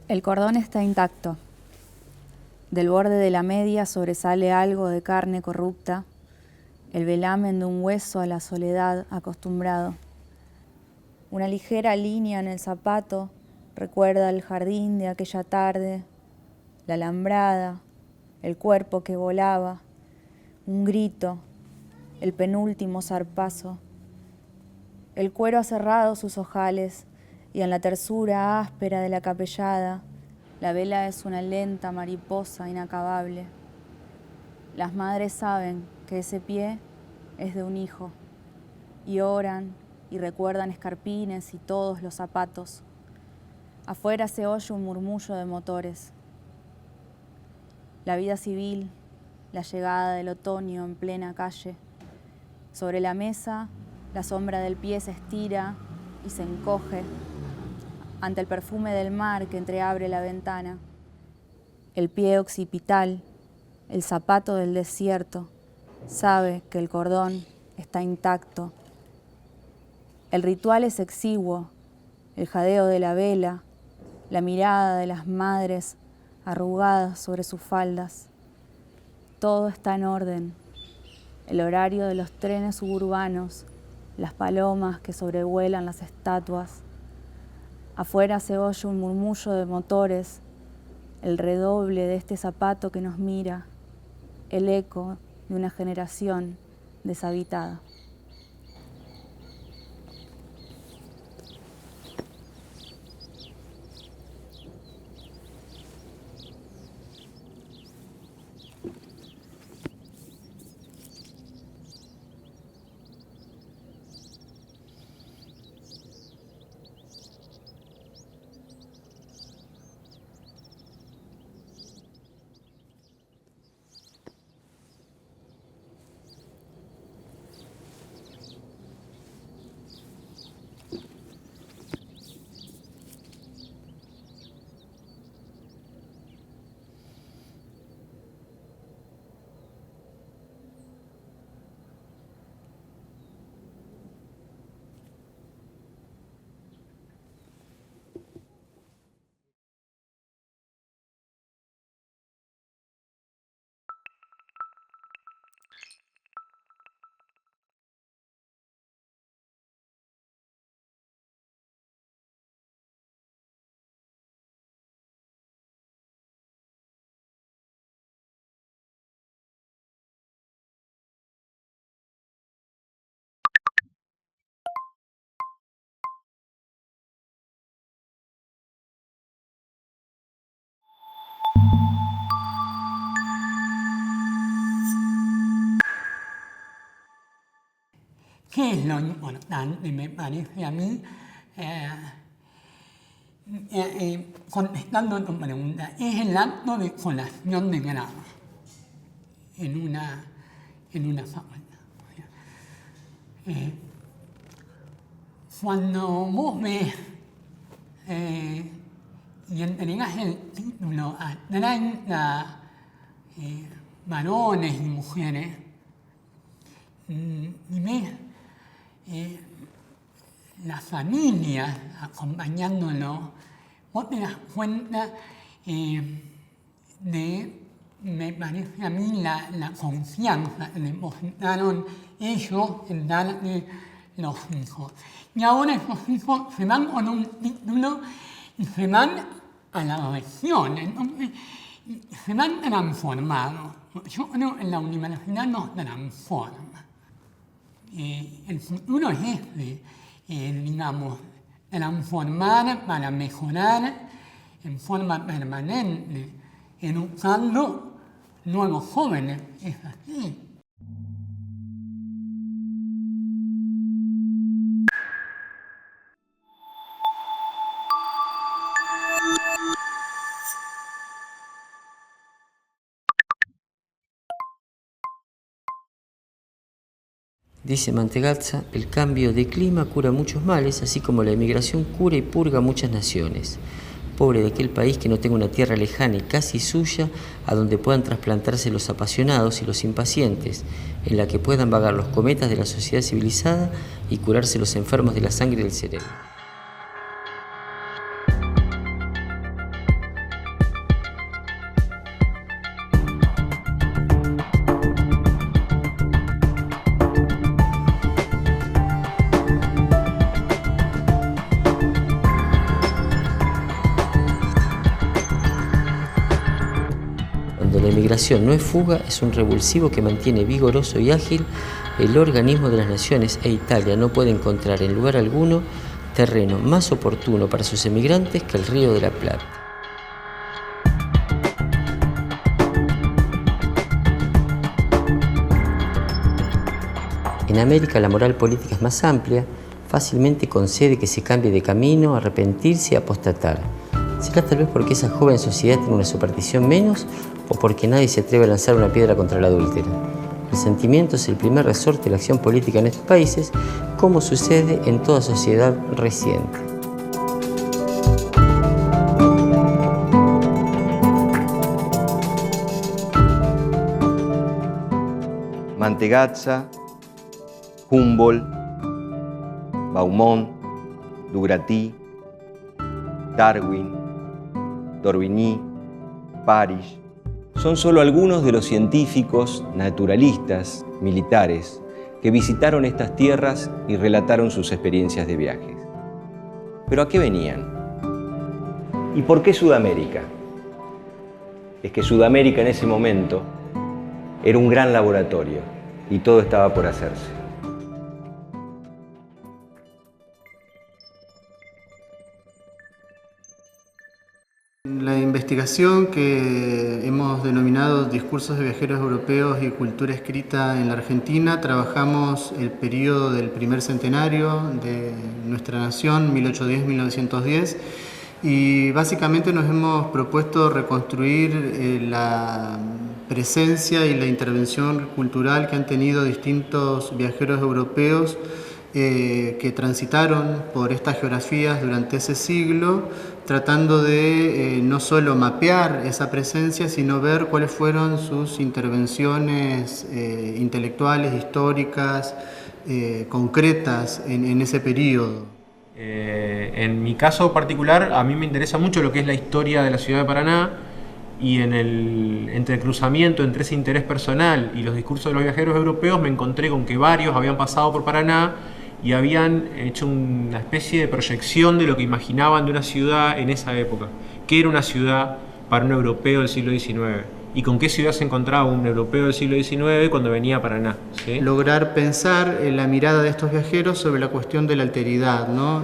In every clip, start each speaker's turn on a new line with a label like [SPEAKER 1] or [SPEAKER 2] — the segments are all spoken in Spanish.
[SPEAKER 1] El cordón está intacto. Del borde de la media sobresale algo de carne corrupta, el velamen de un hueso a la soledad acostumbrado. Una ligera línea en el zapato recuerda el jardín de aquella tarde, la alambrada, el cuerpo que volaba, un grito, el penúltimo zarpazo. El cuero ha cerrado sus ojales y en la tersura áspera de la capellada, la vela es una lenta mariposa inacabable. Las madres saben que ese pie es de un hijo y oran y recuerdan escarpines y todos los zapatos. Afuera se oye un murmullo de motores. La vida civil, la llegada del otoño en plena calle. Sobre la mesa, la sombra del pie se estira y se encoge ante el perfume del mar que entreabre la ventana. El pie occipital, el zapato del desierto, sabe que el cordón está intacto. El ritual es exiguo, el jadeo de la vela, la mirada de las madres arrugadas sobre sus faldas. Todo está en orden. El horario de los trenes suburbanos, las palomas que sobrevuelan las estatuas. Afuera se oye un murmullo de motores, el redoble de este zapato que nos mira, el eco de una generación deshabitada.
[SPEAKER 2] ¿Qué es lo importante, me parece a mí? Contestando a tu pregunta, es el acto de colación de grado en una facultad. Cuando vos ves y entregas el título a 30 varones y mujeres, y ves la familia acompañándolo, vos te das cuenta de, me parece a mí, la confianza que depositaron ellos en darle los hijos. Y ahora esos hijos se van con un título y se van a la región, entonces se van transformados. Yo creo que en la universidad nos transforma. El futuro es este, digamos, transformar para mejorar en forma permanente, educando nuevos jóvenes, es así.
[SPEAKER 3] Dice Mantegazza, el cambio de clima cura muchos males, así como la emigración cura y purga muchas naciones. Pobre de aquel país que no tenga una tierra lejana y casi suya, a donde puedan trasplantarse los apasionados y los impacientes, en la que puedan vagar los cometas de la sociedad civilizada y curarse los enfermos de la sangre y del cerebro. Cuando la emigración no es fuga, es un revulsivo que mantiene vigoroso y ágil el organismo de las naciones, e Italia no puede encontrar en lugar alguno terreno más oportuno para sus emigrantes que el Río de la Plata. En América la moral política es más amplia, fácilmente concede que se cambie de camino, arrepentirse y apostatar. ¿Será tal vez porque esa joven sociedad tiene una superstición menos o porque nadie se atreve a lanzar una piedra contra el adúltero? El sentimiento es el primer resorte de la acción política en estos países, como sucede en toda sociedad reciente.
[SPEAKER 4] Mantegazza, Humboldt, Beaumont, Dugratí, Darwin, d'Orbigny, Parrish, son solo algunos de los científicos, naturalistas, militares, que visitaron estas tierras y relataron sus experiencias de viajes. ¿Pero a qué venían? ¿Y por qué Sudamérica? Es que Sudamérica en ese momento era un gran laboratorio y todo estaba por hacerse.
[SPEAKER 5] La investigación que hemos denominado Discursos de Viajeros Europeos y Cultura Escrita en la Argentina, trabajamos el periodo del primer centenario de nuestra nación, 1810-1910, y básicamente nos hemos propuesto reconstruir la presencia y la intervención cultural que han tenido distintos viajeros europeos que transitaron por estas geografías durante ese siglo, tratando de no solo mapear esa presencia, sino ver cuáles fueron sus intervenciones intelectuales, históricas, concretas en ese periodo.
[SPEAKER 6] En mi caso particular, a mí me interesa mucho lo que es la historia de la ciudad de Paraná, y en el entrecruzamiento entre ese interés personal y los discursos de los viajeros europeos me encontré con que varios habían pasado por Paraná y habían hecho una especie de proyección de lo que imaginaban de una ciudad en esa época. ¿Qué era una ciudad para un europeo del siglo XIX? ¿Y con qué ciudad se encontraba un europeo del siglo XIX cuando venía a Paraná? ¿Sí?
[SPEAKER 5] Lograr pensar la mirada de estos viajeros sobre la cuestión de la alteridad, ¿no?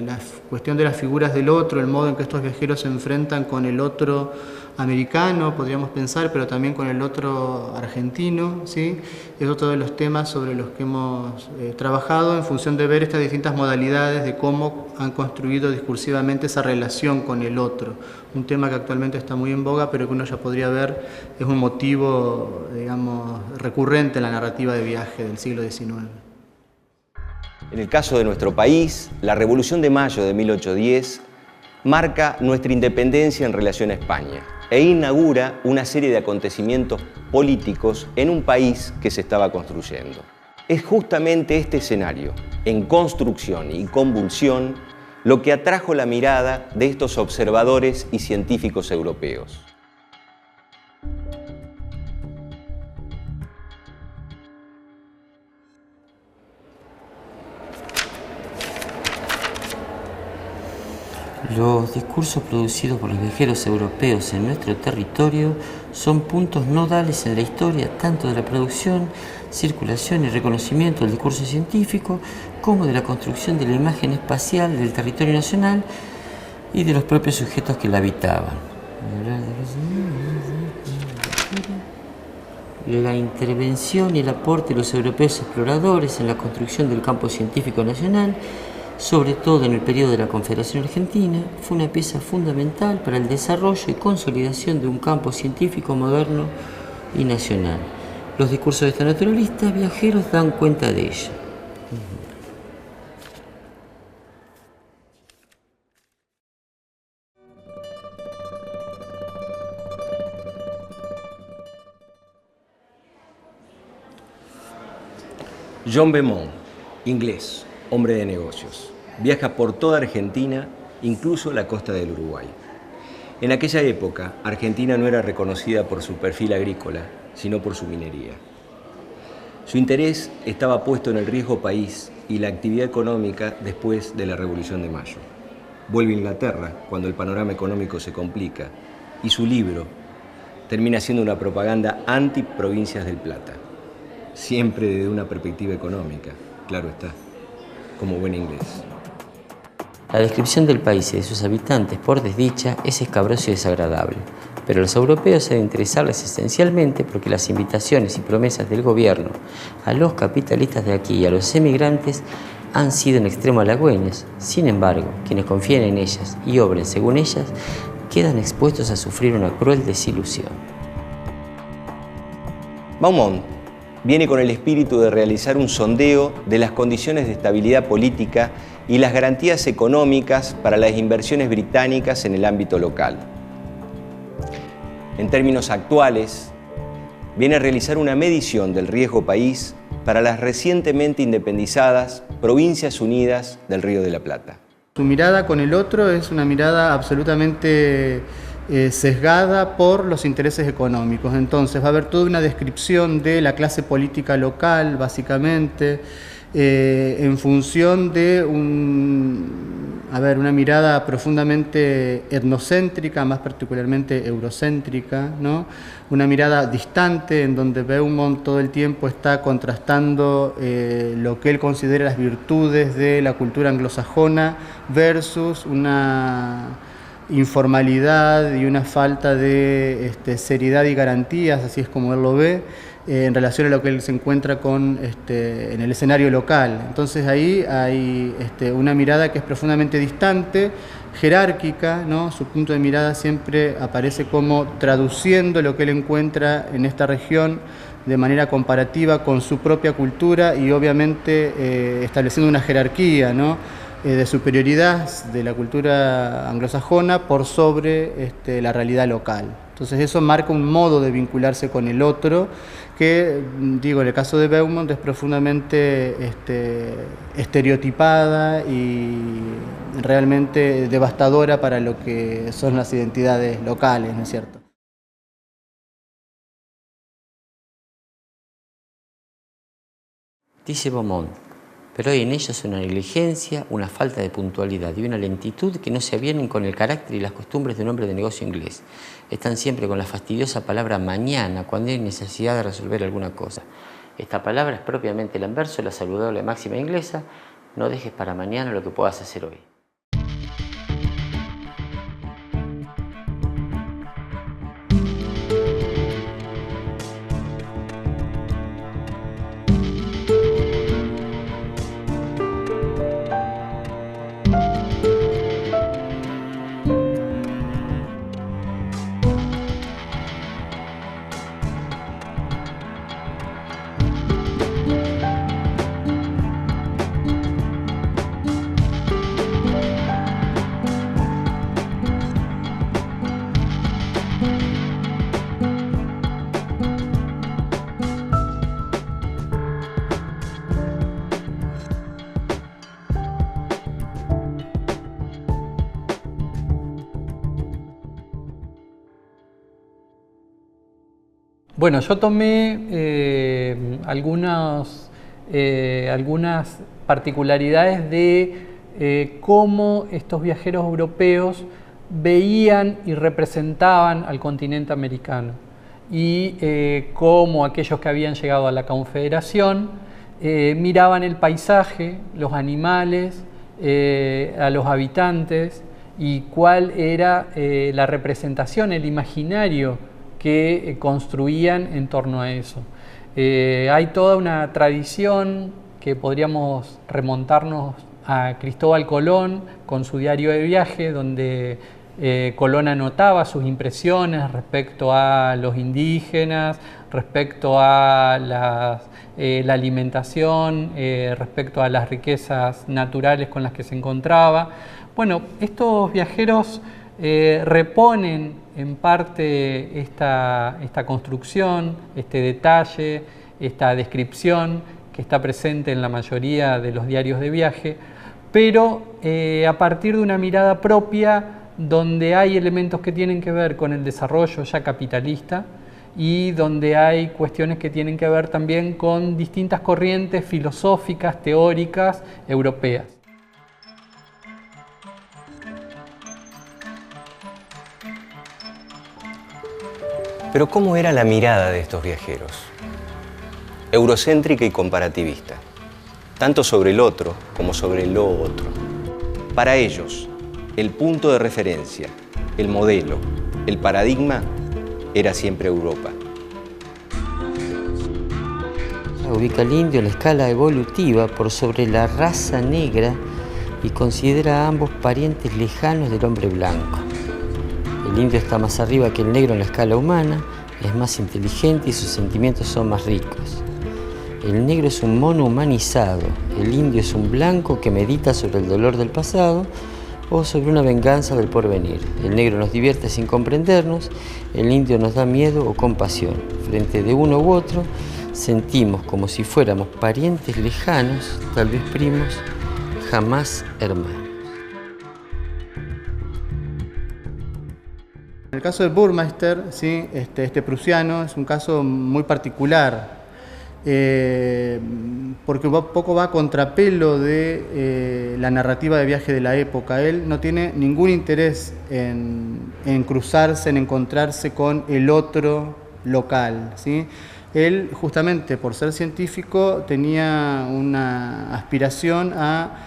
[SPEAKER 5] La cuestión de las figuras del otro, el modo en que estos viajeros se enfrentan con el otro americano, podríamos pensar, pero también con el otro argentino, ¿sí? Es otro de los temas sobre los que hemos trabajado en función de ver estas distintas modalidades de cómo han construido discursivamente esa relación con el otro. Un tema que actualmente está muy en boga, pero que uno ya podría ver es un motivo, digamos, recurrente en la narrativa de viaje del siglo XIX.
[SPEAKER 4] En el caso de nuestro país, la Revolución de Mayo de 1810 marca nuestra independencia en relación a España e inaugura una serie de acontecimientos políticos en un país que se estaba construyendo. Es justamente este escenario, en construcción y convulsión, lo que atrajo la mirada de estos observadores y científicos europeos.
[SPEAKER 3] Los discursos producidos por los viajeros europeos en nuestro territorio son puntos nodales en la historia tanto de la producción, circulación y reconocimiento del discurso científico como de la construcción de la imagen espacial del territorio nacional y de los propios sujetos que la habitaban. La intervención y el aporte de los europeos exploradores en la construcción del campo científico nacional, sobre todo en el periodo de la Confederación Argentina, fue una pieza fundamental para el desarrollo y consolidación de un campo científico moderno y nacional. Los discursos de estos naturalistas viajeros dan cuenta de ello.
[SPEAKER 4] John Beaumont, inglés, hombre de negocios, viaja por toda Argentina, incluso la costa del Uruguay. En aquella época, Argentina no era reconocida por su perfil agrícola, sino por su minería. Su interés estaba puesto en el riesgo país y la actividad económica después de la Revolución de Mayo. Vuelve a Inglaterra cuando el panorama económico se complica y su libro, termina siendo una propaganda anti-Provincias del Plata. Siempre desde una perspectiva económica, claro está, como buen inglés.
[SPEAKER 3] La descripción del país y de sus habitantes, por desdicha, es escabrosa y desagradable, pero a los europeos ha de interesarles esencialmente porque las invitaciones y promesas del gobierno a los capitalistas de aquí y a los emigrantes han sido en extremo halagüeñas. Sin embargo, quienes confían en ellas y obren según ellas, quedan expuestos a sufrir una cruel desilusión.
[SPEAKER 4] Baumont viene con el espíritu de realizar un sondeo de las condiciones de estabilidad política y las garantías económicas para las inversiones británicas en el ámbito local. En términos actuales, viene a realizar una medición del riesgo país para las recientemente independizadas Provincias Unidas del Río de la Plata.
[SPEAKER 5] Su mirada con el otro es una mirada absolutamente sesgada por los intereses económicos. Entonces va a haber toda una descripción de la clase política local, básicamente, en función de una mirada profundamente etnocéntrica, más particularmente eurocéntrica, ¿no? Una mirada distante en donde Beaumont todo el tiempo está contrastando lo que él considera las virtudes de la cultura anglosajona versus una informalidad y una falta de seriedad y garantías, así es como él lo ve, en relación a lo que él se encuentra en el escenario local. Entonces ahí hay una mirada que es profundamente distante, jerárquica, ¿no? Su punto de mirada siempre aparece como traduciendo lo que él encuentra en esta región de manera comparativa con su propia cultura y obviamente estableciendo una jerarquía, ¿no? De superioridad de la cultura anglosajona por sobre la realidad local. Entonces eso marca un modo de vincularse con el otro que, digo, en el caso de Beaumont es profundamente estereotipada y realmente devastadora para lo que son las identidades locales, ¿no es cierto?
[SPEAKER 3] Dice Beaumont, pero hay en ellos una negligencia, una falta de puntualidad y una lentitud que no se avienen con el carácter y las costumbres de un hombre de negocio inglés. Están siempre con la fastidiosa palabra mañana cuando hay necesidad de resolver alguna cosa. Esta palabra es propiamente el anverso de la saludable máxima inglesa: no dejes para mañana lo que puedas hacer hoy.
[SPEAKER 7] Bueno, yo tomé algunas particularidades de cómo estos viajeros europeos veían y representaban al continente americano y cómo aquellos que habían llegado a la Confederación miraban el paisaje, los animales, a los habitantes y cuál era la representación, el imaginario que construían en torno a eso. Hay toda una tradición que podríamos remontarnos a Cristóbal Colón con su diario de viaje, donde Colón anotaba sus impresiones respecto a los indígenas, respecto a la alimentación, respecto a las riquezas naturales con las que se encontraba. Bueno, estos viajeros reponen en parte esta construcción, este detalle, esta descripción que está presente en la mayoría de los diarios de viaje, pero a partir de una mirada propia donde hay elementos que tienen que ver con el desarrollo ya capitalista y donde hay cuestiones que tienen que ver también con distintas corrientes filosóficas, teóricas, europeas.
[SPEAKER 4] Pero ¿cómo era la mirada de estos viajeros? Eurocéntrica y comparativista, tanto sobre el otro como sobre lo otro. Para ellos, el punto de referencia, el modelo, el paradigma era siempre Europa.
[SPEAKER 3] Ubica al indio en la escala evolutiva por sobre la raza negra y considera a ambos parientes lejanos del hombre blanco. El indio está más arriba que el negro en la escala humana, es más inteligente y sus sentimientos son más ricos. El negro es un mono humanizado, el indio es un blanco que medita sobre el dolor del pasado o sobre una venganza del porvenir. El negro nos divierte sin comprendernos, el indio nos da miedo o compasión. Frente de uno u otro, sentimos como si fuéramos parientes lejanos, tal vez primos, jamás hermanos.
[SPEAKER 5] En el caso de Burmeister, ¿sí? este prusiano es un caso muy particular, porque un poco va a contrapelo de la narrativa de viaje de la época. Él no tiene ningún interés en cruzarse, en encontrarse con el otro local, ¿sí? Él, justamente por ser científico, tenía una aspiración a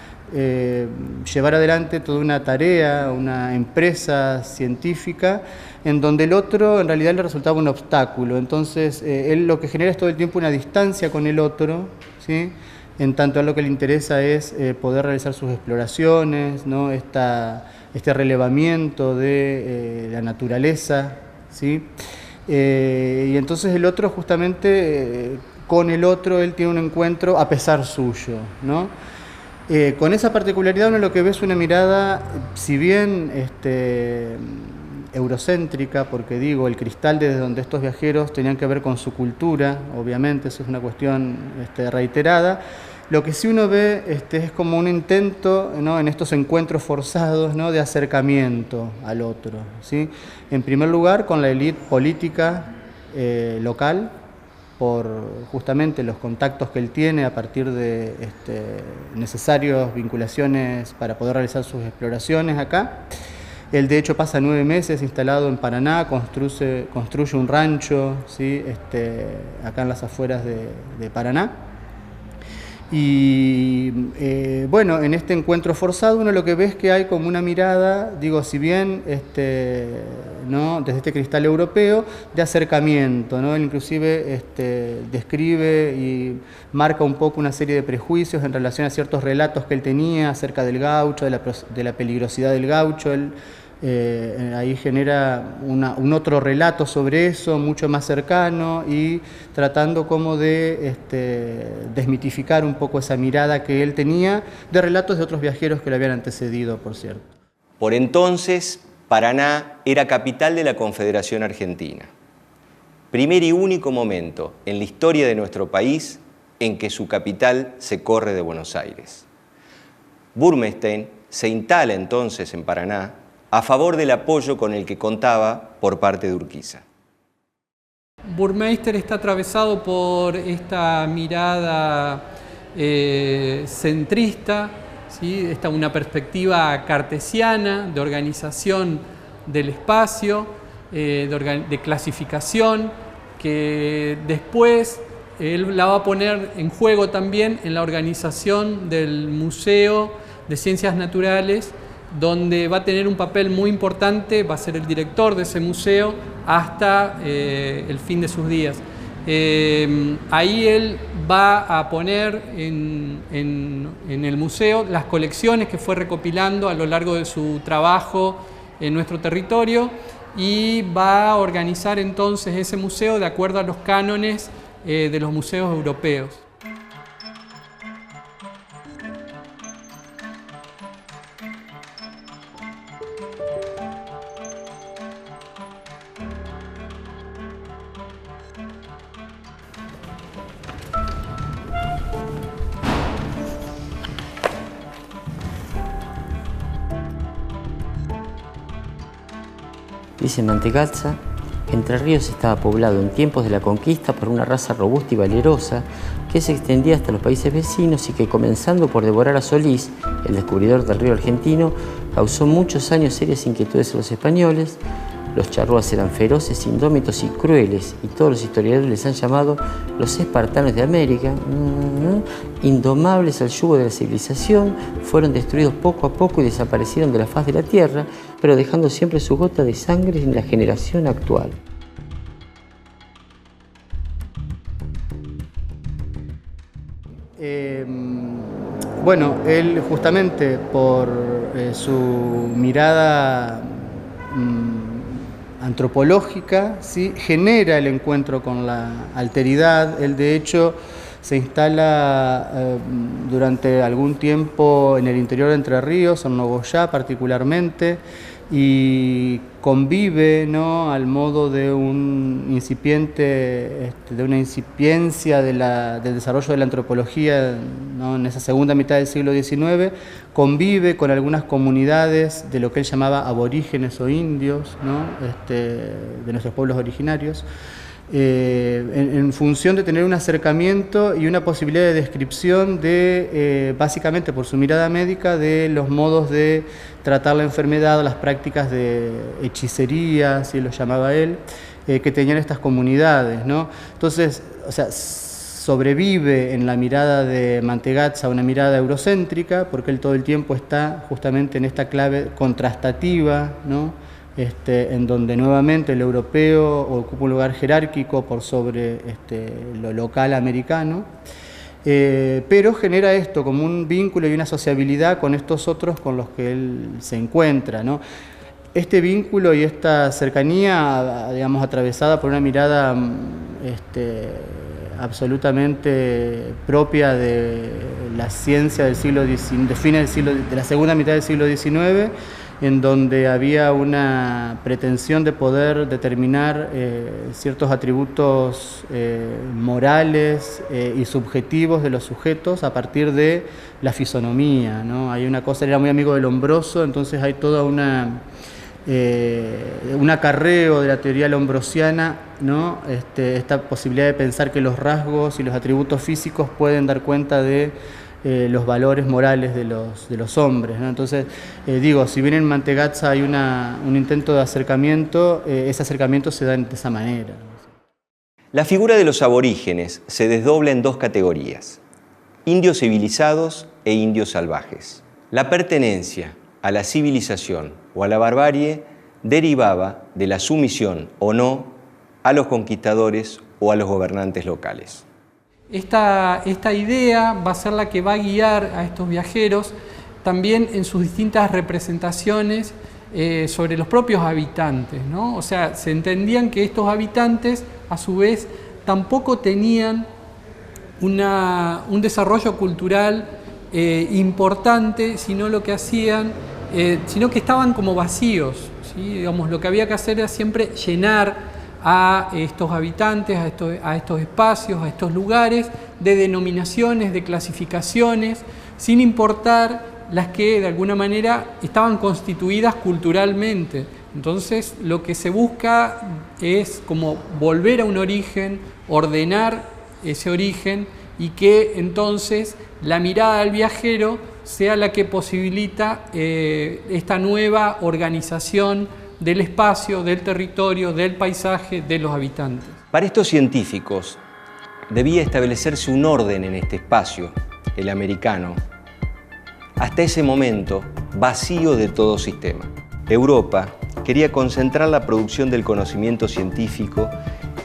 [SPEAKER 5] llevar adelante toda una tarea, una empresa científica, en donde el otro en realidad le resultaba un obstáculo. Entonces, él lo que genera es todo el tiempo una distancia con el otro, ¿sí? En tanto a lo que le interesa es poder realizar sus exploraciones, ¿no? Este relevamiento de la naturaleza, ¿sí? Y entonces el otro, justamente, con el otro, él tiene un encuentro a pesar suyo, ¿no? Con esa particularidad uno lo que ve es una mirada, si bien eurocéntrica, porque digo, el cristal desde donde estos viajeros tenían que ver con su cultura, obviamente, eso es una cuestión reiterada. Lo que sí uno ve es como un intento, ¿no? En estos encuentros forzados, ¿no? De acercamiento al otro, ¿sí? En primer lugar, con la élite política local, por justamente los contactos que él tiene a partir de necesarias vinculaciones para poder realizar sus exploraciones acá. Él de hecho pasa 9 meses instalado en Paraná, construye un rancho, ¿sí? Acá en las afueras de Paraná. Y bueno, en este encuentro forzado uno lo que ve es que hay como una mirada, digo, si bien ¿no? Desde este cristal europeo, de acercamiento, ¿no? Él inclusive describe y marca un poco una serie de prejuicios en relación a ciertos relatos que él tenía acerca del gaucho, de la peligrosidad del gaucho. Él ahí genera un otro relato sobre eso, mucho más cercano, y tratando como de desmitificar un poco esa mirada que él tenía de relatos de otros viajeros que le habían antecedido, por cierto.
[SPEAKER 4] Por entonces, Paraná era capital de la Confederación Argentina. Primer y único momento en la historia de nuestro país en que su capital se corre de Buenos Aires. Burmeister se instala entonces en Paraná a favor del apoyo con el que contaba por parte de Urquiza.
[SPEAKER 7] Burmeister está atravesado por esta mirada centrista, ¿sí? Una perspectiva cartesiana de organización del espacio, de clasificación, que después él la va a poner en juego también en la organización del Museo de Ciencias Naturales, donde va a tener un papel muy importante, va a ser el director de ese museo hasta el fin de sus días. Ahí él va a poner en el museo las colecciones que fue recopilando a lo largo de su trabajo en nuestro territorio, y va a organizar entonces ese museo de acuerdo a los cánones de los museos europeos.
[SPEAKER 3] Dice Mantegazza, Entre Ríos estaba poblado en tiempos de la conquista por una raza robusta y valerosa que se extendía hasta los países vecinos y que, comenzando por devorar a Solís, el descubridor del río argentino, causó muchos años serias inquietudes a los españoles, Los charrúas eran feroces, indómitos y crueles, y todos los historiadores les han llamado los espartanos de América. Indomables al yugo de la civilización, fueron destruidos poco a poco y desaparecieron de la faz de la tierra, pero dejando siempre su gota de sangre en la generación actual.
[SPEAKER 5] Bueno, él justamente por su mirada antropológica, ¿sí?, genera el encuentro con la alteridad. Él de hecho se instala durante algún tiempo en el interior de Entre Ríos, en Nogoyá particularmente, y convive, ¿no?, al modo de un incipiente, de una incipiencia del desarrollo de la antropología, ¿no?, en esa segunda mitad del siglo XIX, convive con algunas comunidades de lo que él llamaba aborígenes o indios, ¿no?, de nuestros pueblos originarios, en función de tener un acercamiento y una posibilidad de descripción de, básicamente por su mirada médica, de los modos de tratar la enfermedad, las prácticas de hechicería, así lo llamaba él, que tenían estas comunidades, ¿no? Entonces, o sea, sobrevive en la mirada de Mantegazza una mirada eurocéntrica, porque él todo el tiempo está justamente en esta clave contrastativa, ¿no?, en donde nuevamente el europeo ocupa un lugar jerárquico por sobre lo local americano, pero genera esto como un vínculo y una sociabilidad con estos otros con los que él se encuentra, ¿no? Este vínculo y esta cercanía, digamos, atravesada por una mirada absolutamente propia de la ciencia del siglo XIX, de la segunda mitad del siglo XIX, en donde había una pretensión de poder determinar ciertos atributos morales y subjetivos de los sujetos a partir de la fisonomía, ¿no? Hay una cosa, él era muy amigo del Lombroso, entonces hay toda un acarreo de la teoría lombrosiana, ¿no?, esta posibilidad de pensar que los rasgos y los atributos físicos pueden dar cuenta de los valores morales de los hombres, ¿no? Entonces, digo, si bien en Mantegazza hay un intento de acercamiento, ese acercamiento se da de esa manera.
[SPEAKER 4] La figura de los aborígenes se desdobla en dos categorías: indios civilizados e indios salvajes. La pertenencia a la civilización o a la barbarie derivaba de la sumisión o no a los conquistadores o a los gobernantes locales.
[SPEAKER 7] Esta idea va a ser la que va a guiar a estos viajeros también en sus distintas representaciones sobre los propios habitantes, ¿no? O sea, se entendían que estos habitantes, a su vez, tampoco tenían un desarrollo cultural importante, sino lo que hacían, sino que estaban como vacíos, ¿sí? Digamos, lo que había que hacer era siempre llenar a estos habitantes, a estos espacios, a estos lugares, de denominaciones, de clasificaciones, sin importar las que de alguna manera estaban constituidas culturalmente. Entonces lo que se busca es como volver a un origen, ordenar ese origen, y que entonces la mirada del viajero sea la que posibilita esta nueva organización del espacio, del territorio, del paisaje, de los habitantes.
[SPEAKER 4] Para estos científicos debía establecerse un orden en este espacio, el americano, hasta ese momento vacío de todo sistema. Europa quería concentrar la producción del conocimiento científico,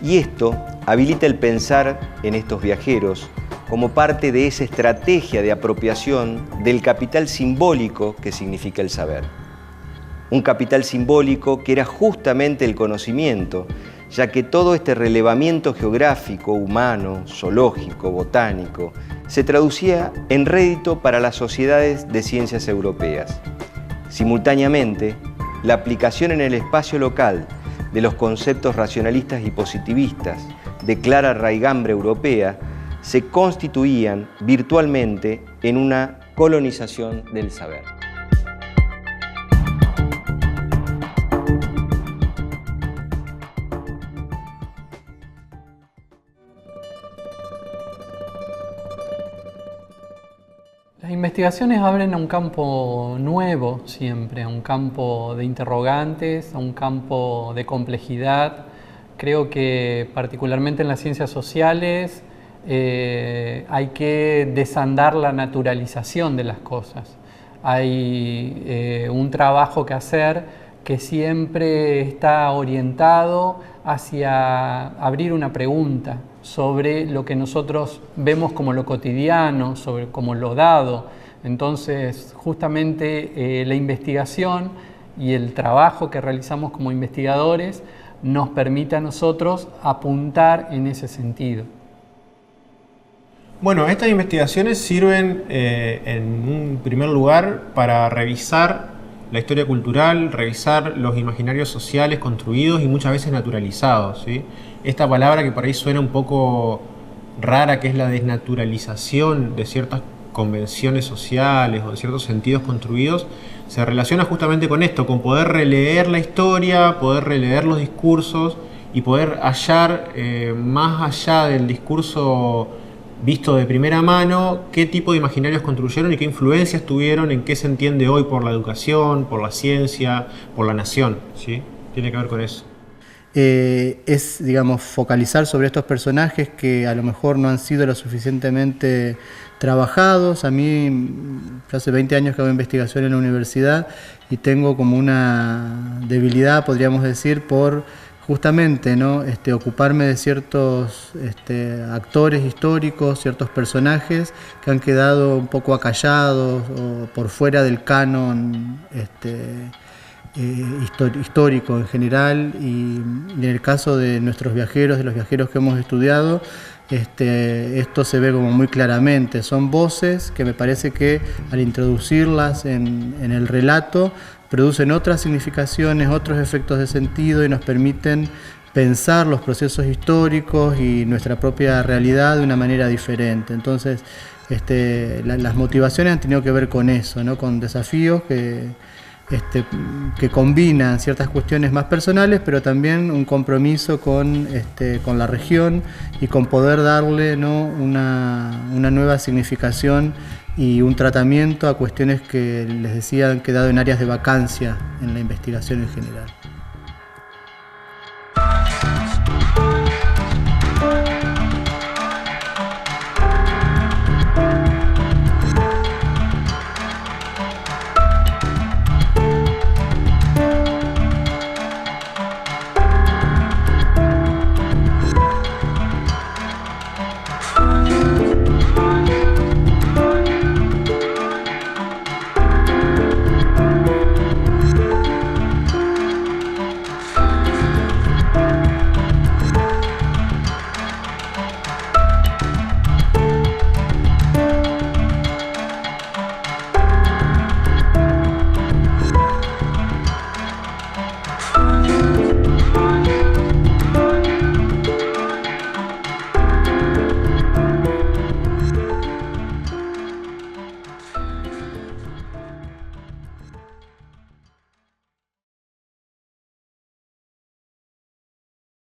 [SPEAKER 4] y esto habilita el pensar en estos viajeros como parte de esa estrategia de apropiación del capital simbólico que significa el saber. Un capital simbólico que era justamente el conocimiento, ya que todo este relevamiento geográfico, humano, zoológico, botánico, se traducía en rédito para las sociedades de ciencias europeas. Simultáneamente, la aplicación en el espacio local de los conceptos racionalistas y positivistas de clara raigambre europea se constituían virtualmente en una colonización del saber.
[SPEAKER 7] Las investigaciones abren a un campo nuevo siempre, a un campo de interrogantes, a un campo de complejidad. Creo que particularmente en las ciencias sociales hay que desandar la naturalización de las cosas. Hay un trabajo que hacer que siempre está orientado hacia abrir una pregunta sobre lo que nosotros vemos como lo cotidiano, como lo dado. Entonces, justamente la investigación y el trabajo que realizamos como investigadores nos permite a nosotros apuntar en ese sentido.
[SPEAKER 6] Bueno, estas investigaciones sirven en un primer lugar para revisar la historia cultural, revisar los imaginarios sociales construidos y muchas veces naturalizados, ¿sí? Esta palabra que por ahí suena un poco rara, que es la desnaturalización de ciertas convenciones sociales o de ciertos sentidos construidos, se relaciona justamente con esto, con poder releer la historia, poder releer los discursos y poder hallar más allá del discurso visto de primera mano, qué tipo de imaginarios construyeron y qué influencias tuvieron en qué se entiende hoy por la educación, por la ciencia, por la nación, ¿sí? Tiene que ver con eso.
[SPEAKER 5] Es, digamos, focalizar sobre estos personajes que a lo mejor no han sido lo suficientemente trabajados. A mí, hace 20 años que hago investigación en la universidad y tengo como una debilidad, podríamos decir, por justamente, ¿no? Ocuparme de ciertos actores históricos, ciertos personajes que han quedado un poco acallados o por fuera del canon histórico en general, y en el caso de nuestros viajeros, de los viajeros que hemos estudiado, esto se ve como muy claramente. Son voces que me parece que al introducirlas en el relato producen otras significaciones, otros efectos de sentido y nos permiten pensar los procesos históricos y nuestra propia realidad de una manera diferente. Entonces, las motivaciones han tenido que ver con eso, ¿no? Con desafíos que combinan ciertas cuestiones más personales, pero también un compromiso con la región y con poder darle, ¿no? una nueva significación y un tratamiento a cuestiones que les decía han quedado en áreas de vacancia en la investigación en general.